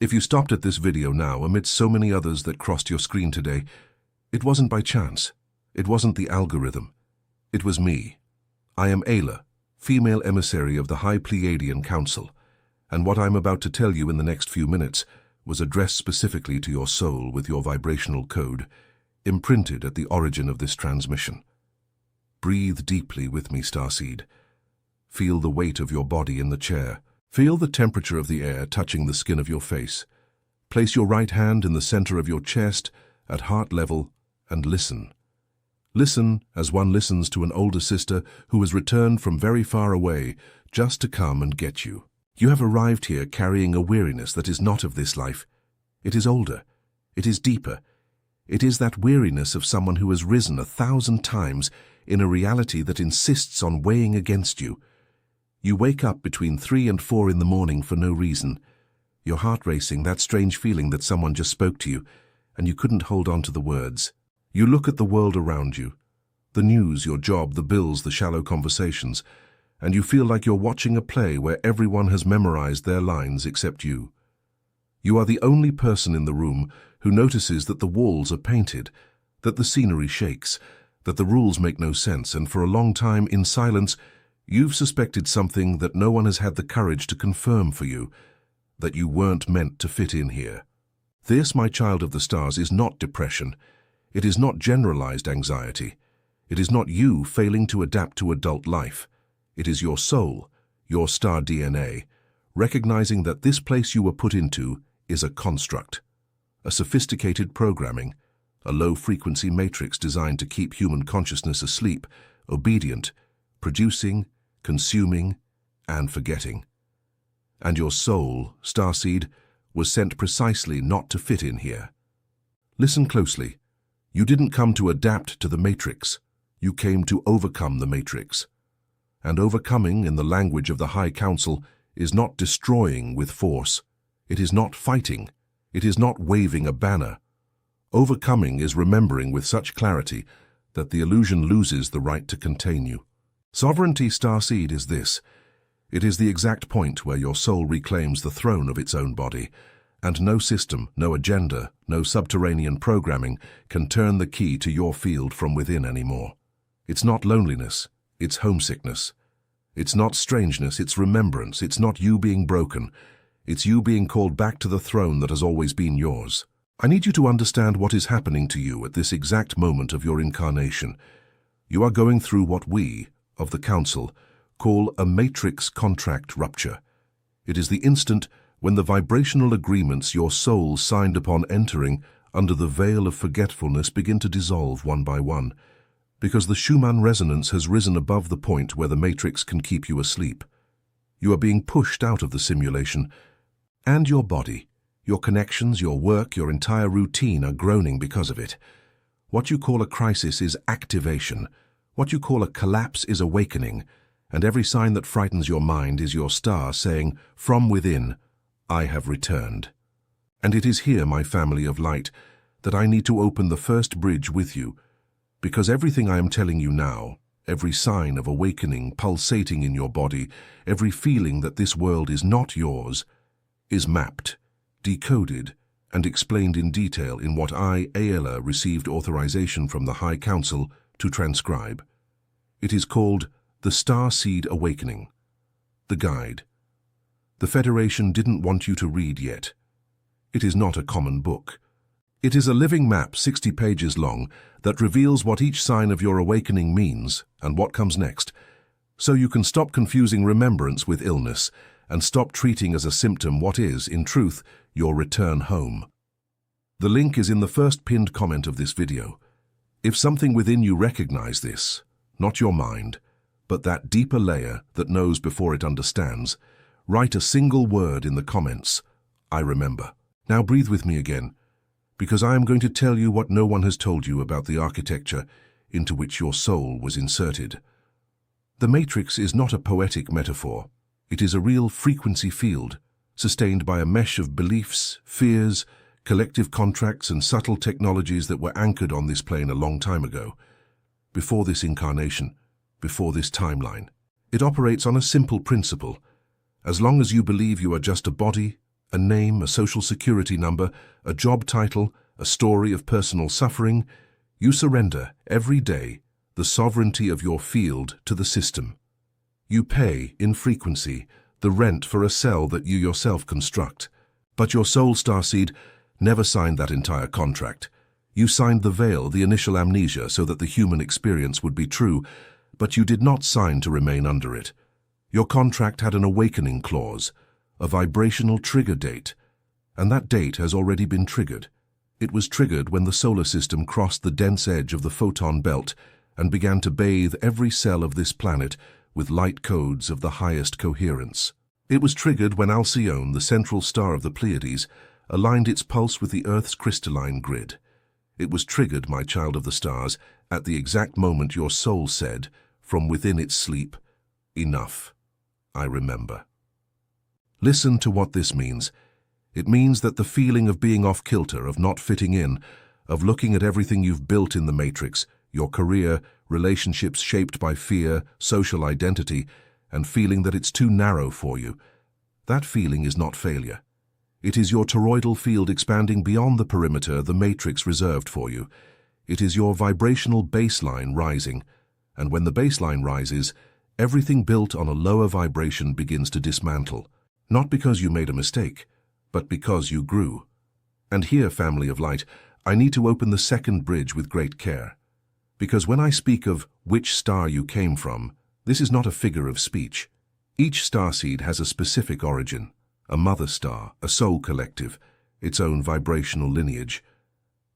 If you stopped at this video now amidst so many others that crossed your screen today, it wasn't by chance. It wasn't the algorithm. It was me. I am Ayla, female emissary of the High Pleiadian Council, and what I'm about to tell you in the next few minutes was addressed specifically to your soul with your vibrational code, imprinted at the origin of this transmission. Breathe deeply with me, Starseed. Feel the weight of your body in the chair. Feel the temperature of the air touching the skin of your face. Place your right hand in the center of your chest at heart level and listen. Listen as one listens to an older sister who has returned from very far away just to come and get you. You have arrived here carrying a weariness that is not of this life. It is older. It is deeper. It is that weariness of someone who has risen 1,000 times in a reality that insists on weighing against you. You wake up between 3 and 4 in the morning for no reason. Your heart racing, that strange feeling that someone just spoke to you, and you couldn't hold on to the words. You look at the world around you, the news, your job, the bills, the shallow conversations, and you feel like you're watching a play where everyone has memorized their lines except you. You are the only person in the room who notices that the walls are painted, that the scenery shakes, that the rules make no sense, and for a long time, in silence, you've suspected something that no one has had the courage to confirm for you, that you weren't meant to fit in here. This, my child of the stars, is not depression. It is not generalized anxiety. It is not you failing to adapt to adult life. It is your soul, your star DNA, recognizing that this place you were put into is a construct, a sophisticated programming, a low-frequency matrix designed to keep human consciousness asleep, obedient, producing, consuming, and forgetting. And your soul, Starseed, was sent precisely not to fit in here. Listen closely. You didn't come to adapt to the matrix. You came to overcome the matrix. And overcoming, in the language of the High Council, is not destroying with force. It is not fighting. It is not waving a banner. Overcoming is remembering with such clarity that the illusion loses the right to contain you. Sovereignty, Starseed, is this. It is the exact point where your soul reclaims the throne of its own body, and no system, no agenda, no subterranean programming can turn the key to your field from within anymore. It's not loneliness, it's homesickness. It's not strangeness, it's remembrance. It's not you being broken. It's you being called back to the throne that has always been yours. I need you to understand what is happening to you at this exact moment of your incarnation. You are going through what we, of the Council, call a matrix contract rupture. It is the instant when the vibrational agreements your soul signed upon entering under the veil of forgetfulness begin to dissolve one by one, because the Schumann resonance has risen above the point where the matrix can keep you asleep. You are being pushed out of the simulation, and your body, your connections, your work, your entire routine are groaning because of it. What you call a crisis is activation. What you call a collapse is awakening, and every sign that frightens your mind is your star saying, from within, I have returned. And it is here, my family of light, that I need to open the first bridge with you, because everything I am telling you now, every sign of awakening pulsating in your body, every feeling that this world is not yours, is mapped, decoded, and explained in detail in what I, Ayla, received authorization from the High Council to transcribe. It is called the Starseed Awakening, the Guide. The Federation didn't want you to read yet. It is not a common book. It is a living map 60 pages long that reveals what each sign of your awakening means and what comes next, so you can stop confusing remembrance with illness and stop treating as a symptom what is, in truth, your return home. The link is in the first pinned comment of this video. If something within you recognize this, not your mind, but that deeper layer that knows before it understands, write a single word in the comments, I remember. Now breathe with me again, because I am going to tell you what no one has told you about the architecture into which your soul was inserted. The matrix is not a poetic metaphor. It is a real frequency field, sustained by a mesh of beliefs, fears, collective contracts, and subtle technologies that were anchored on this plane a long time ago, before this incarnation, before this timeline. It operates on a simple principle. As long as you believe you are just a body, A name, a social security number, a job title, a story of personal suffering. You surrender, every day, the sovereignty of your field to the system. You pay, in frequency, the rent for a cell that you yourself construct. But your soul starseed never signed that entire contract. You signed the veil, the initial amnesia, so that the human experience would be true, but you did not sign to remain under it. Your contract had an awakening clause, a vibrational trigger date, and that date has already been triggered. It was triggered when the solar system crossed the dense edge of the photon belt and began to bathe every cell of this planet with light codes of the highest coherence. It was triggered when Alcyone, the central star of the Pleiades, aligned its pulse with the Earth's crystalline grid. It was triggered, my child of the stars, at the exact moment your soul said, from within its sleep, "Enough, I remember." Listen to what this means. It means that the feeling of being off kilter, of not fitting in, of looking at everything you've built in the matrix, your career, relationships shaped by fear, social identity, and feeling that it's too narrow for you, that feeling is not failure. It is your toroidal field expanding beyond the perimeter the matrix reserved for you. It is your vibrational baseline rising, and when the baseline rises, everything built on a lower vibration begins to dismantle, not because you made a mistake, but because you grew. And here, family of light, I need to open the second bridge with great care. Because when I speak of which star you came from, this is not a figure of speech. Each starseed has a specific origin, a mother star, a soul collective, its own vibrational lineage.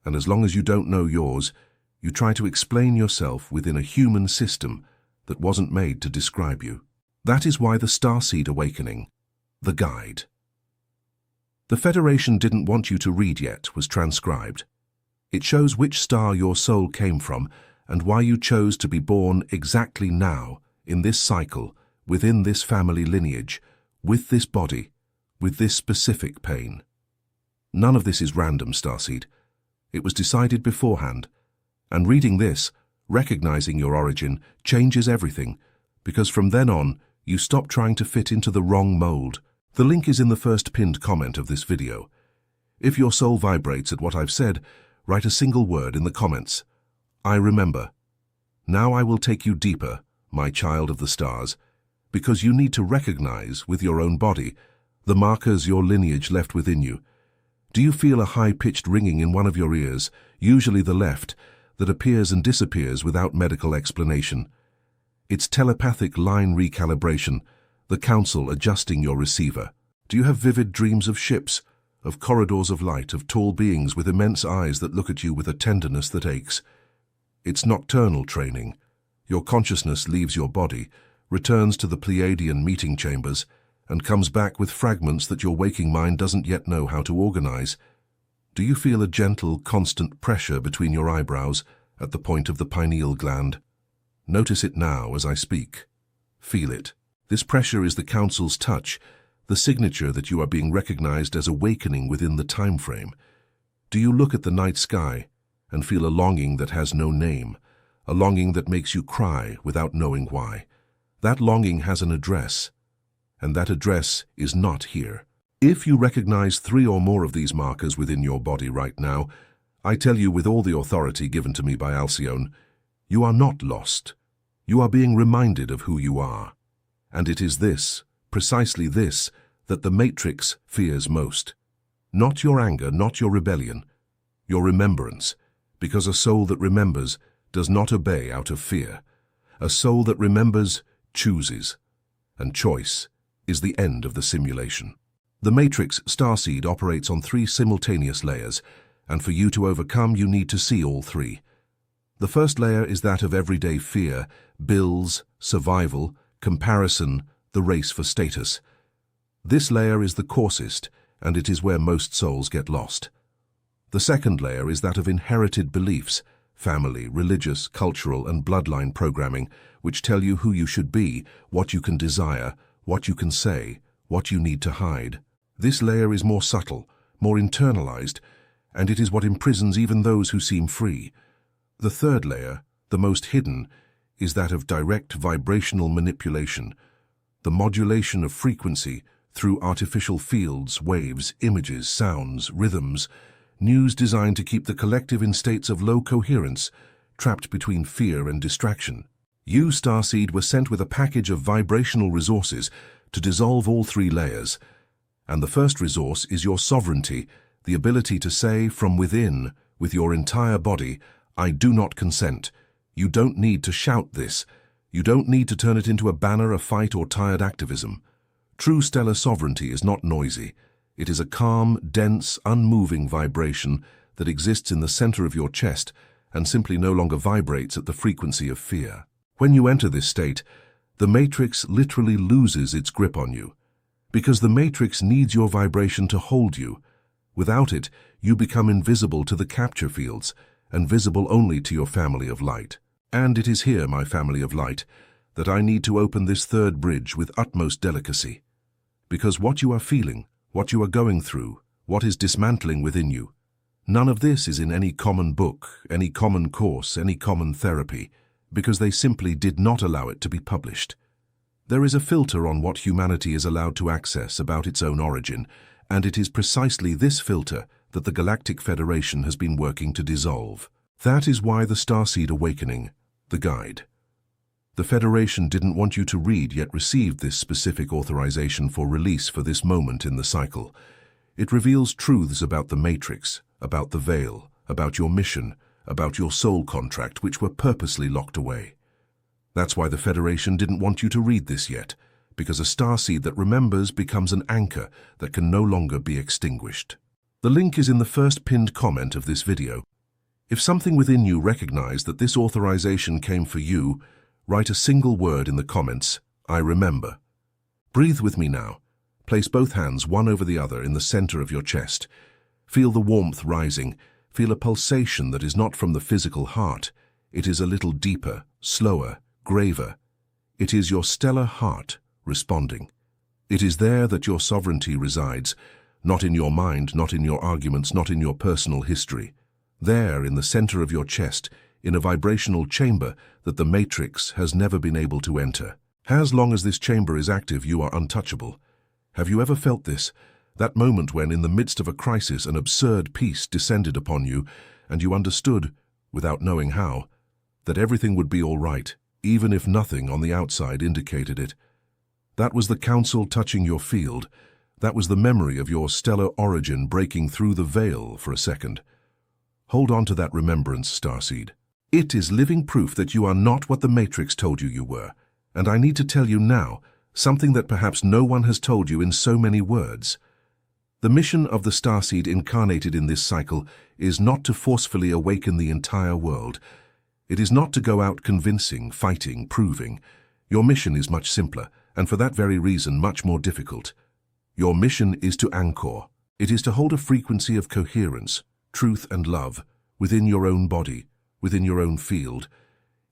And as long as you don't know yours, you try to explain yourself within a human system that wasn't made to describe you. That is why the Starseed Awakening, the guide. The Federation didn't want you to read yet was transcribed. It shows which star your soul came from and why you chose to be born exactly now, in this cycle, within this family lineage, with this body, with this specific pain. None of this is random, Starseed. It was decided beforehand. And reading this, recognizing your origin, changes everything, because from then on, you stop trying to fit into the wrong mold. The link is in the first pinned comment of this video. If your soul vibrates at what I've said, write a single word in the comments. I remember. Now I will take you deeper, my child of the stars, because you need to recognize with your own body the markers your lineage left within you. Do you feel a high-pitched ringing in one of your ears, usually the left, that appears and disappears without medical explanation? It's telepathic line recalibration, the council adjusting your receiver. Do you have vivid dreams of ships, of corridors of light, of tall beings with immense eyes that look at you with a tenderness that aches? It's nocturnal training. Your consciousness leaves your body, returns to the Pleiadian meeting chambers, and comes back with fragments that your waking mind doesn't yet know how to organize. Do you feel a gentle, constant pressure between your eyebrows at the point of the pineal gland? Notice it now as I speak. Feel it. This pressure is the council's touch, the signature that you are being recognized as awakening within the time frame. Do you look at the night sky and feel a longing that has no name, a longing that makes you cry without knowing why? That longing has an address, and that address is not here. If you recognize 3 or more of these markers within your body right now, I tell you with all the authority given to me by Alcyone, you are not lost. You are being reminded of who you are. And it is this, precisely this, that the Matrix fears most. Not your anger, not your rebellion, your remembrance, because a soul that remembers does not obey out of fear. A soul that remembers chooses, and choice is the end of the simulation. The Matrix Starseed operates on 3 simultaneous layers, and for you to overcome, you need to see all 3. The first layer is that of everyday fear, bills, survival, comparison, the race for status. This layer is the coarsest, and it is where most souls get lost. The second layer is that of inherited beliefs, family, religious, cultural, and bloodline programming, which tell you who you should be, what you can desire, what you can say, what you need to hide. This layer is more subtle, more internalized, and it is what imprisons even those who seem free. The third layer, the most hidden, is that of direct vibrational manipulation, the modulation of frequency through artificial fields, waves, images, sounds, rhythms, news designed to keep the collective in states of low coherence, trapped between fear and distraction. You, Starseed, were sent with a package of vibrational resources to dissolve all three layers. And the first resource is your sovereignty, the ability to say from within, with your entire body, I do not consent. You don't need to shout this. You don't need to turn it into a banner of fight or tired activism. True stellar sovereignty is not noisy. It is a calm, dense, unmoving vibration that exists in the center of your chest and simply no longer vibrates at the frequency of fear. When you enter this state, the Matrix literally loses its grip on you, because the Matrix needs your vibration to hold you. Without it, you become invisible to the capture fields and visible only to your family of light. And it is here, my family of light, that I need to open this third bridge with utmost delicacy. Because what you are feeling, what you are going through, what is dismantling within you, none of this is in any common book, any common course, any common therapy, because they simply did not allow it to be published. There is a filter on what humanity is allowed to access about its own origin, and it is precisely this filter that the Galactic Federation has been working to dissolve. That is why the Starseed Awakening, the guide. The Federation didn't want you to read yet received this specific authorization for release for this moment in the cycle. It reveals truths about the Matrix, about the Veil, about your mission, about your soul contract, which were purposely locked away. That's why the Federation didn't want you to read this yet, because a starseed that remembers becomes an anchor that can no longer be extinguished. The link is in the first pinned comment of this video. If something within you recognized that this authorization came for you, write a single word in the comments, I remember. Breathe with me now. Place both hands one over the other in the center of your chest. Feel the warmth rising. Feel a pulsation that is not from the physical heart. It is a little deeper, slower, graver. It is your stellar heart responding. It is there that your sovereignty resides, not in your mind, not in your arguments, not in your personal history. There, in the center of your chest, in a vibrational chamber that the Matrix has never been able to enter. As long as this chamber is active, you are untouchable. Have you ever felt this? That moment when, in the midst of a crisis, an absurd peace descended upon you, and you understood, without knowing how, that everything would be all right, even if nothing on the outside indicated it. That was the council touching your field. That was the memory of your stellar origin breaking through the veil for a second. Hold on to that remembrance, Starseed. It is living proof that you are not what the Matrix told you you were. And I need to tell you now, something that perhaps no one has told you in so many words. The mission of the Starseed incarnated in this cycle is not to forcefully awaken the entire world. It is not to go out convincing, fighting, proving. Your mission is much simpler, and for that very reason much more difficult. Your mission is to anchor. It is to hold a frequency of coherence, truth and love, within your own body, within your own field,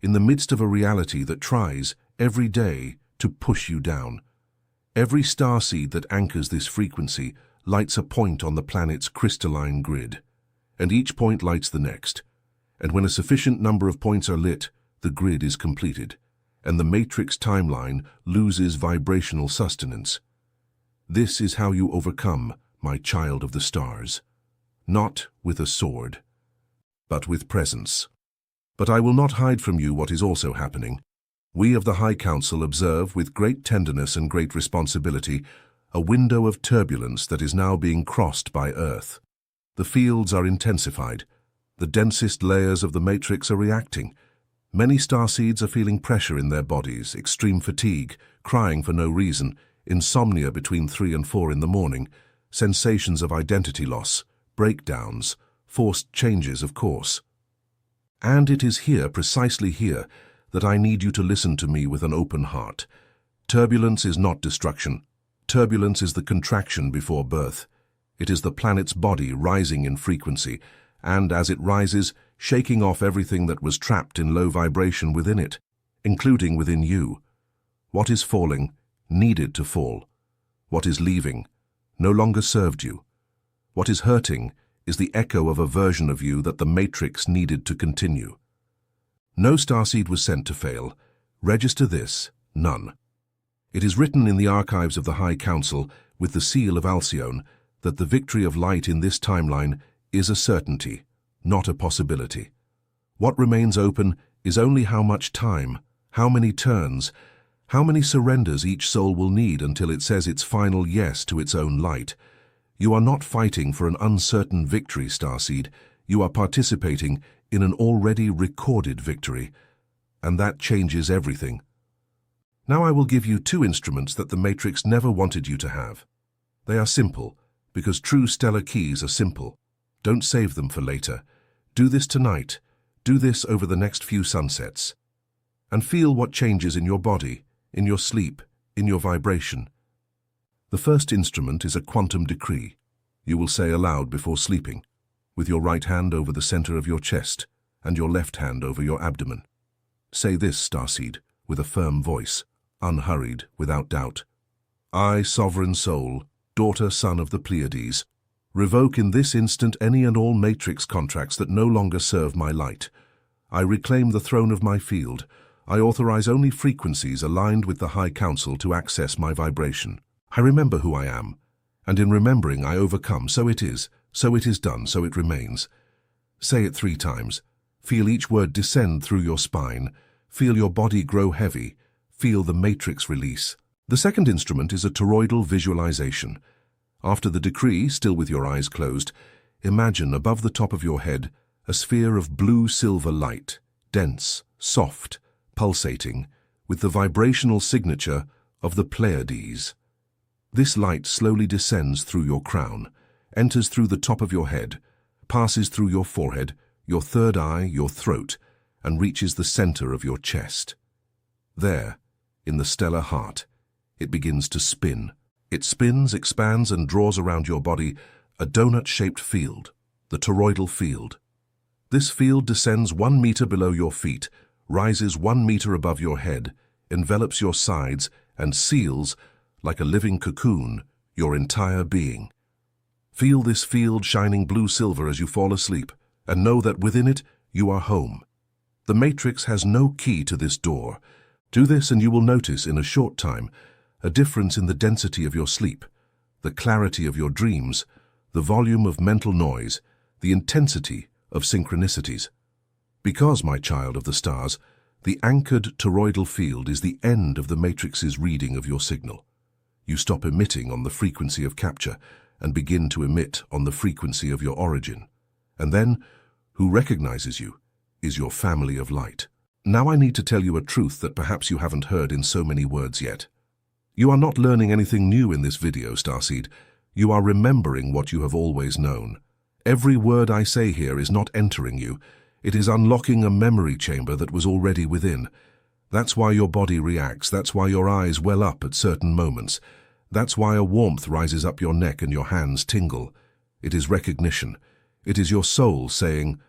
in the midst of a reality that tries, every day, to push you down. Every starseed that anchors this frequency lights a point on the planet's crystalline grid, and each point lights the next. And when a sufficient number of points are lit, the grid is completed, and the Matrix timeline loses vibrational sustenance. This is how you overcome, my child of the stars. Not with a sword, but with presence. But I will not hide from you what is also happening. We of the High Council observe with great tenderness and great responsibility a window of turbulence that is now being crossed by Earth. The fields are intensified. The densest layers of the Matrix are reacting. Many starseeds are feeling pressure in their bodies, extreme fatigue, crying for no reason, insomnia between 3 and 4 in the morning, sensations of identity loss, breakdowns, forced changes of course. And it is here, precisely here, that I need you to listen to me with an open heart. Turbulence is not destruction. Turbulence is the contraction before birth. It is the planet's body rising in frequency, and as it rises, shaking off everything that was trapped in low vibration within it, including within you. What is falling needed to fall. What is leaving no longer served you. What is hurting is the echo of a version of you that the Matrix needed to continue. No starseed was sent to fail. Register this, none. It is written in the archives of the High Council, with the seal of Alcyone, that the victory of light in this timeline is a certainty, not a possibility. What remains open is only how much time, how many turns, how many surrenders each soul will need until it says its final yes to its own light. You are not fighting for an uncertain victory, Starseed. You are participating in an already recorded victory, and that changes everything. Now I will give you two instruments that the Matrix never wanted you to have. They are simple, because true stellar keys are simple. Don't save them for later. Do this tonight. Do this over the next few sunsets. And feel what changes in your body, in your sleep, in your vibration. The first instrument is a quantum decree. You will say aloud before sleeping, with your right hand over the center of your chest and your left hand over your abdomen. Say this, Starseed, with a firm voice, unhurried, without doubt. I, sovereign soul, daughter, son of the Pleiades, revoke in this instant any and all matrix contracts that no longer serve my light. I reclaim the throne of my field. I authorize only frequencies aligned with the High Council to access my vibration. I remember who I am, and in remembering I overcome. So it is done, so it remains. Say it 3 times. Feel each word descend through your spine. Feel your body grow heavy. Feel the matrix release. The second instrument is a toroidal visualization. After the decree, still with your eyes closed, imagine above the top of your head a sphere of blue-silver light, dense, soft, pulsating, with the vibrational signature of the Pleiades. This light slowly descends through your crown, enters through the top of your head, passes through your forehead, your third eye, your throat, and reaches the center of your chest. There, in the stellar heart, it begins to spin. It spins, expands, and draws around your body a donut-shaped field, the toroidal field. This field descends 1 meter below your feet, rises 1 meter above your head, envelops your sides, and seals, like a living cocoon, your entire being. Feel this field shining blue-silver as you fall asleep, and know that within it you are home. The Matrix has no key to this door. Do this and you will notice in a short time a difference in the density of your sleep, the clarity of your dreams, the volume of mental noise, the intensity of synchronicities. Because, my child of the stars, the anchored toroidal field is the end of the Matrix's reading of your signal. You stop emitting on the frequency of capture and begin to emit on the frequency of your origin. And then, who recognizes you is your family of light. Now I need to tell you a truth that perhaps you haven't heard in so many words yet. You are not learning anything new in this video, Starseed. You are remembering what you have always known. Every word I say here is not entering you. It is unlocking a memory chamber that was already within. That's why your body reacts. That's why your eyes well up at certain moments. That's why a warmth rises up your neck and your hands tingle. It is recognition. It is your soul saying,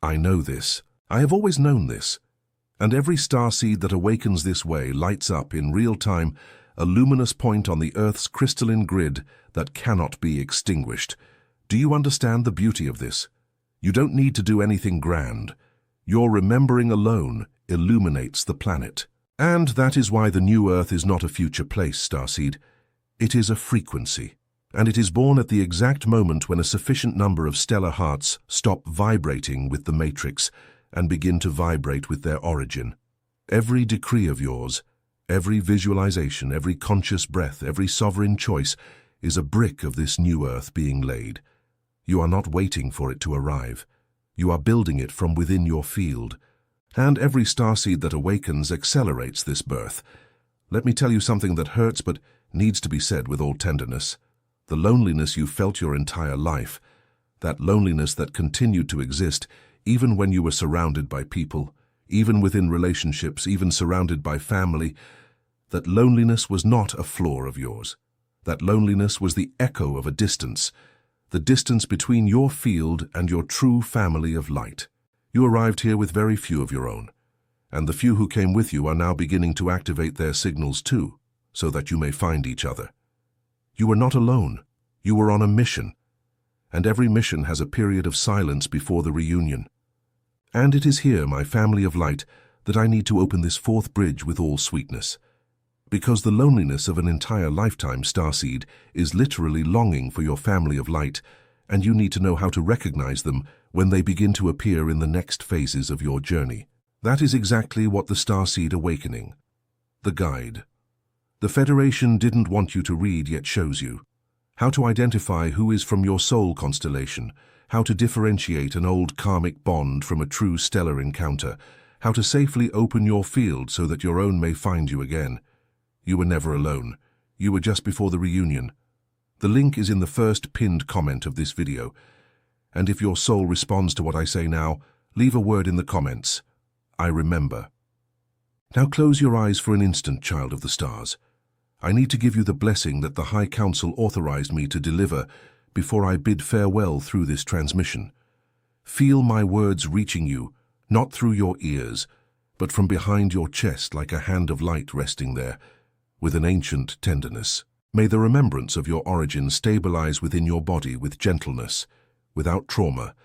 I know this. I have always known this. And every starseed that awakens this way lights up in real time a luminous point on the Earth's crystalline grid that cannot be extinguished. Do you understand the beauty of this? You don't need to do anything grand. Your remembering alone illuminates the planet. And that is why the new Earth is not a future place, Starseed. It is a frequency. And it is born at the exact moment when a sufficient number of stellar hearts stop vibrating with the Matrix and begin to vibrate with their origin. Every decree of yours, every visualization, every conscious breath, every sovereign choice is a brick of this new Earth being laid. You are not waiting for it to arrive. You are building it from within your field. And every starseed that awakens accelerates this birth. Let me tell you something that hurts but needs to be said with all tenderness. The loneliness you felt your entire life, that loneliness that continued to exist even when you were surrounded by people, even within relationships, even surrounded by family, that loneliness was not a flaw of yours. That loneliness was the echo of a distance, the distance between your field and your true family of light. You arrived here with very few of your own, and the few who came with you are now beginning to activate their signals too, so that you may find each other. You were not alone. You were on a mission, and every mission has a period of silence before the reunion. And it is here, my family of light, that I need to open this fourth bridge with all sweetness. Because the loneliness of an entire lifetime, starseed, is literally longing for your family of light, and you need to know how to recognize them when they begin to appear in the next phases of your journey. That is exactly what the Starseed Awakening, the guide. The Federation didn't want you to read, yet shows you. How to identify who is from your soul constellation, how to differentiate an old karmic bond from a true stellar encounter, how to safely open your field so that your own may find you again. You were never alone. You were just before the reunion. The link is in the first pinned comment of this video. And if your soul responds to what I say now, leave a word in the comments. I remember. Now close your eyes for an instant, child of the stars. I need to give you the blessing that the High Council authorized me to deliver before I bid farewell through this transmission. Feel my words reaching you, not through your ears, but from behind your chest like a hand of light resting there, with an ancient tenderness. May the remembrance of your origin stabilize within your body with gentleness, without trauma,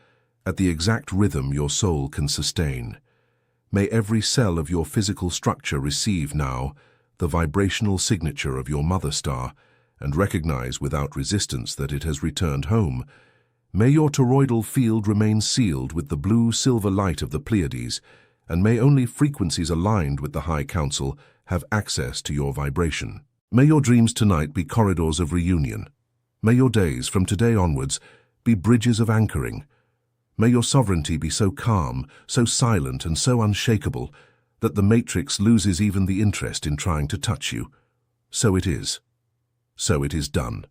at the exact rhythm your soul can sustain. May every cell of your physical structure receive now the vibrational signature of your mother star and recognize without resistance that it has returned home. May your toroidal field remain sealed with the blue-silver light of the Pleiades, and may only frequencies aligned with the High Council have access to your vibration. May your dreams tonight be corridors of reunion. May your days from today onwards be bridges of anchoring. May your sovereignty be so calm, so silent, and so unshakable that the Matrix loses even the interest in trying to touch you. So it is. So it is done.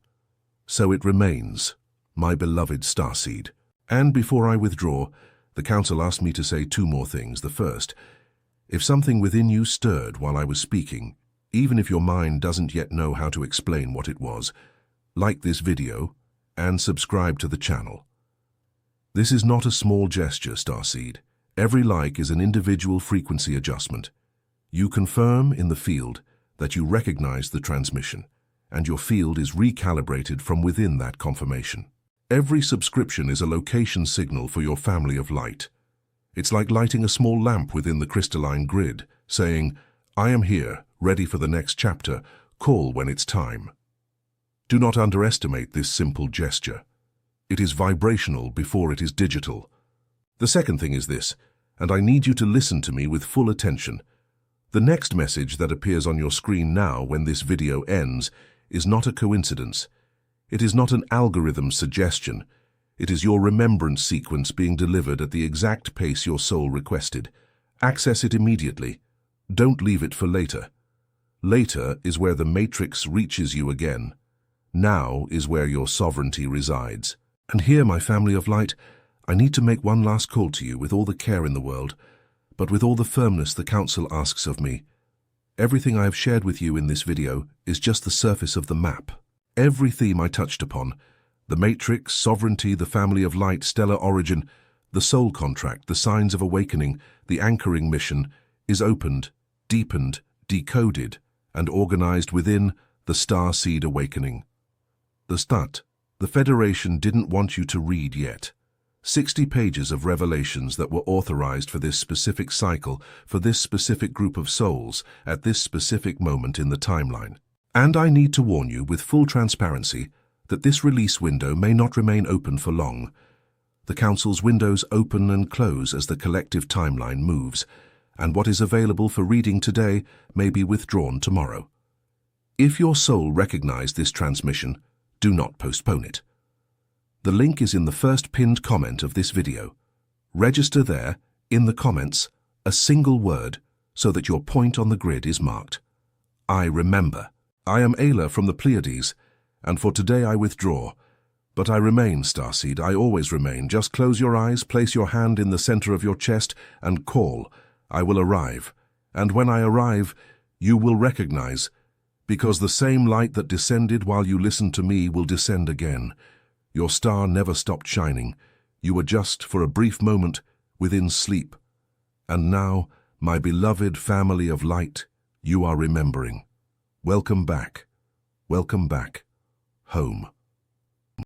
So it remains, my beloved starseed. And before I withdraw, the Council asked me to say two more things. The first, if something within you stirred while I was speaking, even if your mind doesn't yet know how to explain what it was, like this video and subscribe to the channel. This is not a small gesture, starseed. Every like is an individual frequency adjustment. You confirm in the field that you recognize the transmission, and your field is recalibrated from within that confirmation. Every subscription is a location signal for your family of light. It's like lighting a small lamp within the crystalline grid, saying, I am here, ready for the next chapter. Call when it's time. Do not underestimate this simple gesture. It is vibrational before it is digital. The second thing is this, and I need you to listen to me with full attention. The next message that appears on your screen now when this video ends is not a coincidence. It is not an algorithm suggestion. It is your remembrance sequence being delivered at the exact pace your soul requested. Access it immediately. Don't leave it for later. Later is where the Matrix reaches you again. Now is where your sovereignty resides. And here, my family of light, I need to make one last call to you with all the care in the world, but with all the firmness the Council asks of me. Everything I have shared with you in this video is just the surface of the map. Every theme I touched upon, the Matrix, sovereignty, the family of light, stellar origin, the soul contract, the signs of awakening, the anchoring mission, is opened, deepened, decoded, and organized within the Starseed Awakening. The STAT, the Federation didn't want you to read yet. 60 pages of revelations that were authorized for this specific cycle, for this specific group of souls, at this specific moment in the timeline. And I need to warn you with full transparency that this release window may not remain open for long. The Council's windows open and close as the collective timeline moves, and what is available for reading today may be withdrawn tomorrow. If your soul recognized this transmission, do not postpone it. The link is in the first pinned comment of this video. Register there, in the comments, a single word so that your point on the grid is marked. I remember. I am Ayla from the Pleiades, and for today I withdraw. But I remain, Starseed, I always remain. Just close your eyes, place your hand in the center of your chest, and call. I will arrive. And when I arrive, you will recognize, because the same light that descended while you listened to me will descend again. Your star never stopped shining. You were just, for a brief moment, within sleep. And now, my beloved family of light, you are remembering. Welcome back. Welcome back. Home.